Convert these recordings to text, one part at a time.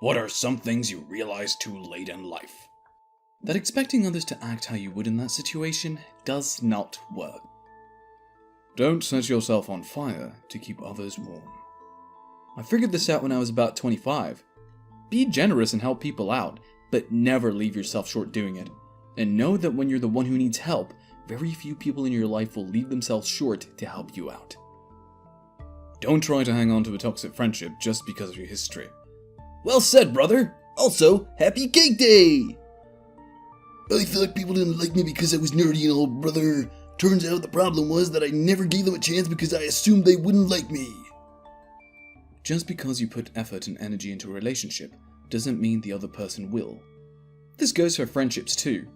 What are some things you realize too late in life? That expecting others to act how you would in that situation does not work. Don't set yourself on fire to keep others warm. I figured this out when I was about 25. Be generous and help people out, but never leave yourself short doing it. And know that when you're the one who needs help, very few people in your life will leave themselves short to help you out. Don't try to hang on to a toxic friendship just because of your history. Well said, brother. Also, happy cake day! I thought people didn't like me because I was nerdy and all, brother. Turns out the problem was that I never gave them a chance because I assumed they wouldn't like me. Just because you put effort and energy into a relationship doesn't mean the other person will. This goes for friendships too.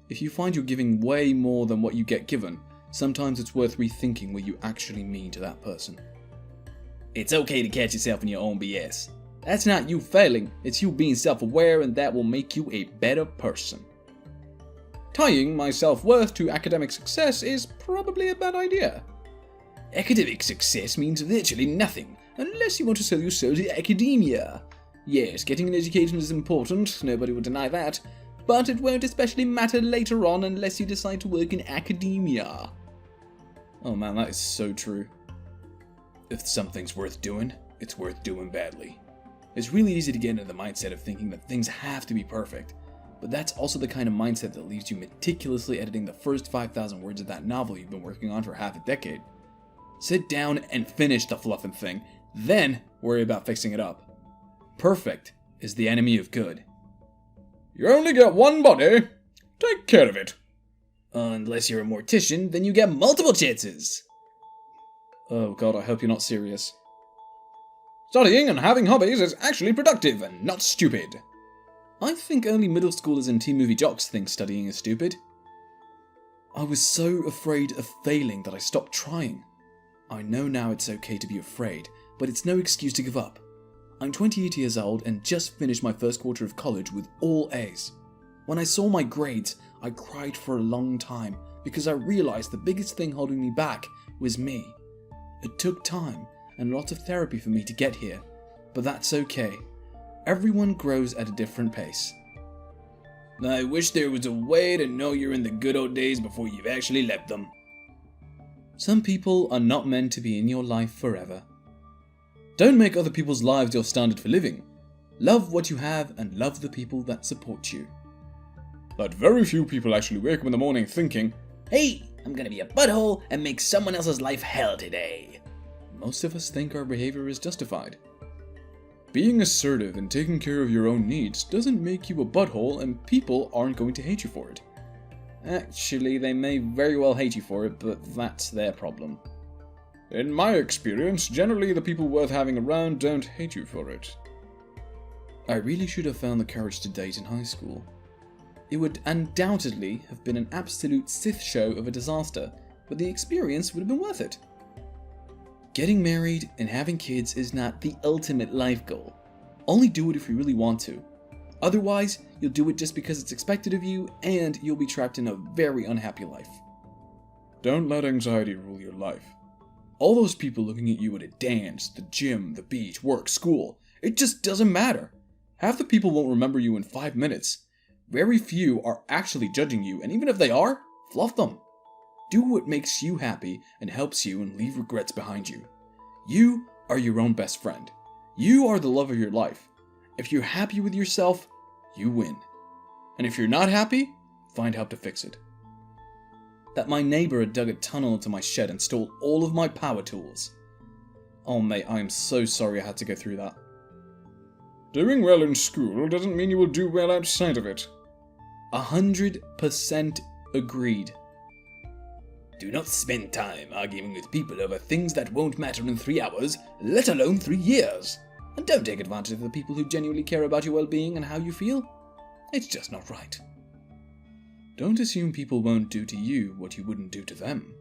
If you find you're giving way more than what you get given, sometimes it's worth rethinking what you actually mean to that person. It's okay to catch yourself in your own BS. That's not you failing, it's you being self-aware, and that will make you a better person. Tying my self-worth to academic success is probably a bad idea. Academic success means virtually nothing, unless you want to sell your soul to academia. Yes, getting an education is important, nobody will deny that, but it won't especially matter later on unless you decide to work in academia. Oh man, that is so true. If something's worth doing, it's worth doing badly. It's really easy to get into the mindset of thinking that things have to be perfect, but that's also the kind of mindset that leaves you meticulously editing the first 5,000 words of that novel you've been working on for half a decade. Sit down and finish the fluffing thing, then worry about fixing it up. Perfect is the enemy of good. You only get one body. Take care of it. Unless you're a mortician, then you get multiple chances. Oh god, I hope you're not serious. Studying and having hobbies is actually productive and not stupid. I think only middle schoolers and teen movie jocks think studying is stupid. I was so afraid of failing that I stopped trying. I know now it's okay to be afraid, but it's no excuse to give up. I'm 28 years old and just finished my first quarter of college with all A's. When I saw my grades, I cried for a long time because I realized the biggest thing holding me back was me. It took time and lots of therapy for me to get here, but that's okay. Everyone grows at a different pace. I wish there was a way to know you're in the good old days before you've actually left them. Some people are not meant to be in your life forever. Don't make other people's lives your standard for living. Love what you have and love the people that support you. But very few people actually wake up in the morning thinking, hey, I'm gonna be a butthole and make someone else's life hell today. Most of us think our behavior is justified. Being assertive and taking care of your own needs doesn't make you a butthole, and people aren't going to hate you for it. Actually, they may very well hate you for it, but that's their problem. In my experience, generally the people worth having around don't hate you for it. I really should have found the courage to date in high school. It would undoubtedly have been an absolute Sith show of a disaster, but the experience would have been worth it. Getting married and having kids is not the ultimate life goal. Only do it if you really want to. Otherwise, you'll do it just because it's expected of you, and you'll be trapped in a very unhappy life. Don't let anxiety rule your life. All those people looking at you at a dance, the gym, the beach, work, school, it just doesn't matter. Half the people won't remember you in 5 minutes. Very few are actually judging you, and even if they are, fluff them. Do what makes you happy and helps you, and leave regrets behind you. You are your own best friend. You are the love of your life. If you're happy with yourself, you win. And if you're not happy, find help to fix it. That my neighbor had dug a tunnel into my shed and stole all of my power tools. Oh mate, I am so sorry I had to go through that. Doing well in school doesn't mean you will do well outside of it. 100% agreed. Do not spend time arguing with people over things that won't matter in 3 hours, let alone 3 years. And don't take advantage of the people who genuinely care about your well-being and how you feel. It's just not right. Don't assume people won't do to you what you wouldn't do to them.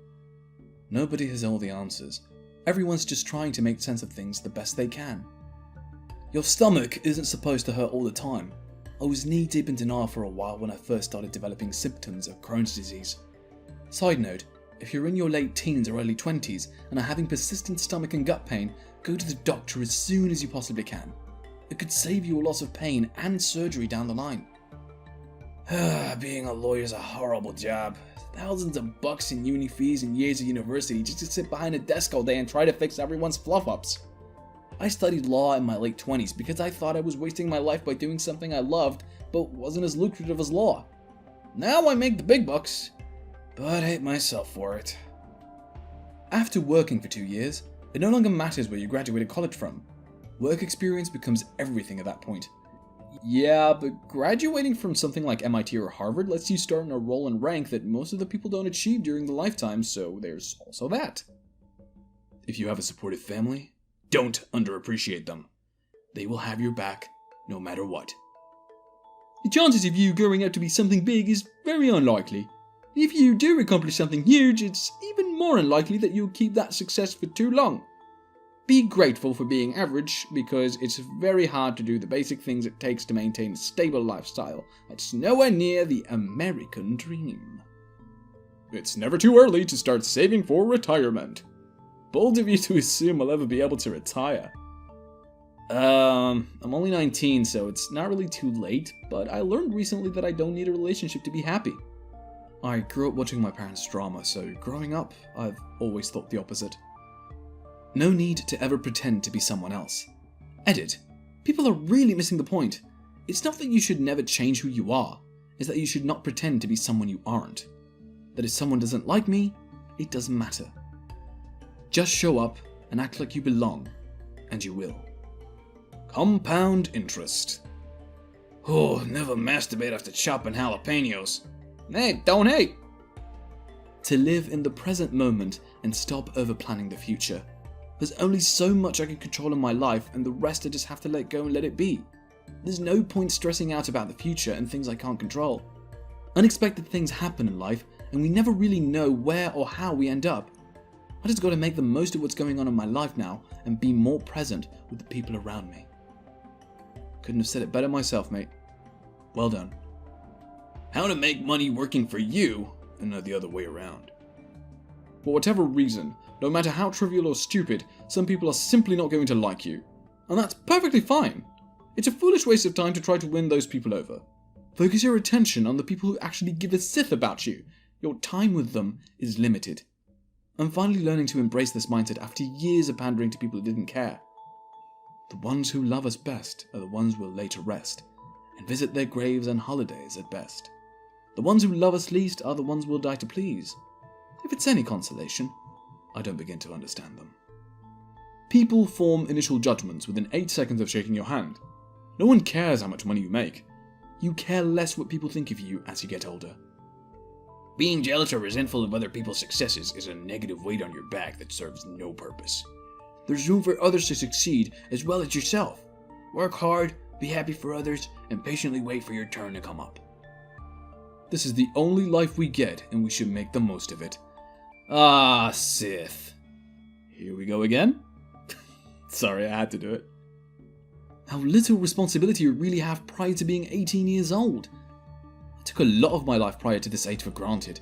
Nobody has all the answers. Everyone's just trying to make sense of things the best they can. Your stomach isn't supposed to hurt all the time. I was knee-deep in denial for a while when I first started developing symptoms of Crohn's disease. Side note, if you're in your late teens or early 20s and are having persistent stomach and gut pain, go to the doctor as soon as you possibly can. It could save you a lot of pain and surgery down the line. Being a lawyer is a horrible job. Thousands of bucks in uni fees and years of university just to sit behind a desk all day and try to fix everyone's fluff-ups. I studied law in my late 20s because I thought I was wasting my life by doing something I loved but wasn't as lucrative as law. Now I make the big bucks, but hate myself for it. After working for 2 years, it no longer matters where you graduated college from. Work experience becomes everything at that point. Yeah, but graduating from something like MIT or Harvard lets you start in a role and rank that most of the people don't achieve during the lifetime, so there's also that. If you have a supportive family, don't underappreciate them. They will have your back no matter what. The chances of you growing up to be something big is very unlikely. If you do accomplish something huge, it's even more unlikely that you'll keep that success for too long. Be grateful for being average, because it's very hard to do the basic things it takes to maintain a stable lifestyle. It's nowhere near the American dream. It's never too early to start saving for retirement. Bold of you to assume I'll ever be able to retire. I'm only 19, so it's not really too late, but I learned recently that I don't need a relationship to be happy. I grew up watching my parents' drama, so growing up, I've always thought the opposite. No need to ever pretend to be someone else. Edit. People are really missing the point. It's not that you should never change who you are, it's that you should not pretend to be someone you aren't. That if someone doesn't like me, it doesn't matter. Just show up and act like you belong, and you will. Compound interest. Oh, never masturbate after chopping jalapenos. Hey, don't hate. To live in the present moment and stop over-planning the future. There's only so much I can control in my life, and the rest I just have to let go and let it be. There's no point stressing out about the future and things I can't control. Unexpected things happen in life, and we never really know where or how we end up. I just gotta make the most of what's going on in my life now and be more present with the people around me. Couldn't have said it better myself, mate. Well done. How to make money working for you, and not the other way around. For whatever reason, no matter how trivial or stupid, some people are simply not going to like you. And that's perfectly fine. It's a foolish waste of time to try to win those people over. Focus your attention on the people who actually give a sith about you. Your time with them is limited. I'm finally learning to embrace this mindset after years of pandering to people who didn't care. The ones who love us best are the ones we'll lay to rest, and visit their graves on holidays at best. The ones who love us least are the ones we'll die to please. If it's any consolation, I don't begin to understand them. People form initial judgments within 8 seconds of shaking your hand. No one cares how much money you make. You care less what people think of you as you get older. Being jealous or resentful of other people's successes is a negative weight on your back that serves no purpose. There's room for others to succeed as well as yourself. Work hard, be happy for others, and patiently wait for your turn to come up. This is the only life we get, and we should make the most of it. Ah, Sith. Here we go again? Sorry, I had to do it. How little responsibility you really have prior to being 18 years old. I took a lot of my life prior to this age for granted.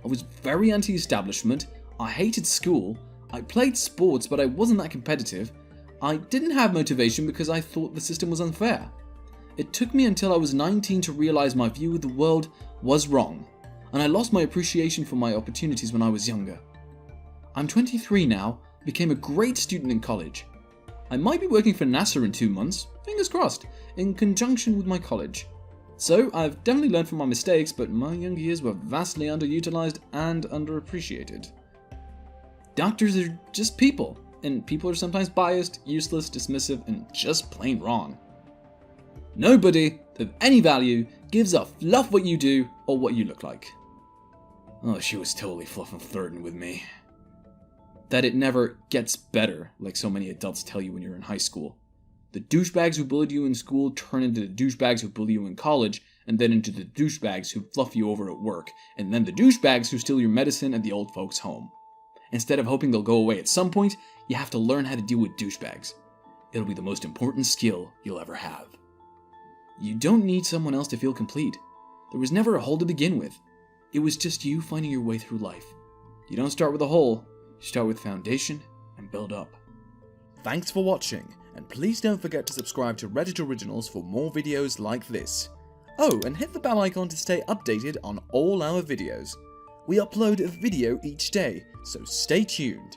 I was very anti-establishment, I hated school, I played sports but I wasn't that competitive, I didn't have motivation because I thought the system was unfair. It took me until I was 19 to realize my view of the world was wrong, and I lost my appreciation for my opportunities when I was younger. I'm 23 now, became a great student in college. I might be working for NASA in 2 months, fingers crossed, in conjunction with my college. So I've definitely learned from my mistakes, but my young years were vastly underutilized and underappreciated. Doctors are just people, and people are sometimes biased, useless, dismissive, and just plain wrong. Nobody of any value gives a fluff what you do or what you look like. Oh, she was totally fluffing flirting with me. That it never gets better, like so many adults tell you when you're in high school. The douchebags who bullied you in school turn into the douchebags who bully you in college, and then into the douchebags who fluff you over at work, and then the douchebags who steal your medicine at the old folks' home. Instead of hoping they'll go away at some point, you have to learn how to deal with douchebags. It'll be the most important skill you'll ever have. You don't need someone else to feel complete. There was never a hole to begin with. It was just you finding your way through life. You don't start with a hole, you start with foundation and build up. Thanks for watching, and please don't forget to subscribe to Reddit Originals for more videos like this. Oh, and hit the bell icon to stay updated on all our videos. We upload a video each day, so stay tuned.